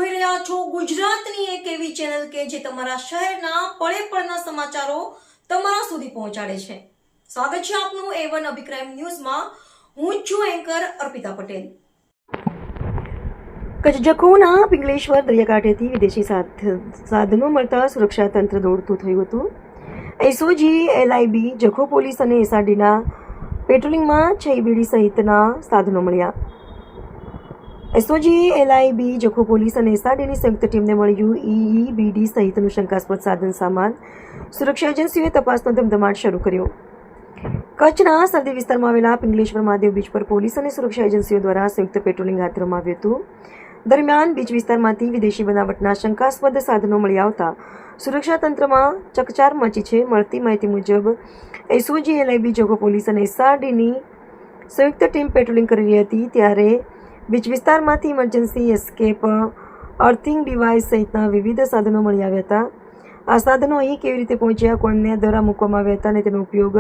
જોઈ રહ્યા છો ગુજરાતની એક એવી ચેનલ કે જે તમારા શહેરના પળે પળના સમાચારો તમારા સુધી પહોંચાડે છે। સ્વાગત છે આપનું A1 અભિક્રાઇમ ન્યૂઝમાં। હું છું એન્કર અર્પિતા પટેલ। કચ્છ જખૌના પિંગલેશ્વર દરિયાકાંઠેથી વિદેશી સાધનો મળતા સુરક્ષા તંત્ર દોડતું થયું હતું। એસઓજી, LIB, જખૌ પોલીસ અને SRDના પેટ્રોલિંગમાં છઈબીડી સહિતના સાધનો મળ્યા। એસઓજી, LIB, જખૌ પોલીસ અને SRDની સંયુક્ત ટીમને મળ્યું EBD સહિતનું શંકાસ્પદ સાધન સામાન। સુરક્ષા એજન્સીઓએ તપાસનો ધમધમાટ શરૂ કર્યો। કચ્છના સરહદી વિસ્તારમાં આવેલા પિંગલેશ્વર મહાદેવ બીચ પર પોલીસ અને સુરક્ષા એજન્સીઓ દ્વારા સંયુક્ત પેટ્રોલિંગ હાથ ધરવામાં આવ્યું હતું। દરમિયાન બીચ વિસ્તારમાંથી વિદેશી બનાવટના શંકાસ્પદ સાધનો મળી આવતા સુરક્ષા તંત્રમાં ચકચાર મચી છે। મળતી માહિતી મુજબ એસઓજી, LIB, જખૌ પોલીસ અને SRDની સંયુક્ત ટીમ પેટ્રોલિંગ કરી રહી હતી ત્યારે બીચ વિસ્તારમાંથી ઇમરજન્સી એસ્કેપ, અર્થિંગ ડિવાઇસ સહિતના વિવિધ સાધનો મળી આવ્યા હતા। આ સાધનો અહીં કેવી રીતે પહોંચ્યા, કોને દ્વારા મૂકવામાં આવ્યા હતા અને તેનો ઉપયોગ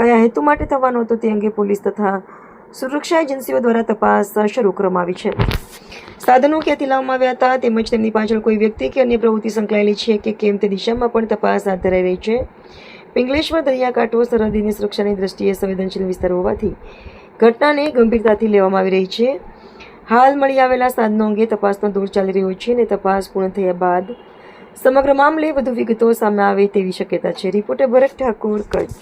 કયા હેતુ માટે થવાનો હતો તે અંગે પોલીસ તથા સુરક્ષા એજન્સીઓ દ્વારા તપાસ શરૂ કરવામાં આવી છે। સાધનો ક્યાંથી લાવવામાં આવ્યા હતા તેમજ તેમની પાછળ કોઈ વ્યક્તિ કે અન્ય પ્રવૃત્તિ સંકળાયેલી છે કે કેમ તે દિશામાં પણ તપાસ હાથ ધરાઈ રહી છે। પિંગલેશ્વર દરિયાકાંઠો સરહદીની સુરક્ષાની દ્રષ્ટિએ સંવેદનશીલ વિસ્તાર હોવાથી ઘટનાને ગંભીરતાથી લેવામાં આવી રહી છે। હાલ મળી આવેલા સાધનો અંગે તપાસનો દોર ચાલી રહ્યો છે અને તપાસ પૂર્ણ થયા બાદ સમગ્ર મામલે વધુ વિગતો સામે આવે તેવી શક્યતા છે। રિપોર્ટર ભરત ઠાકોર, કચ્છ।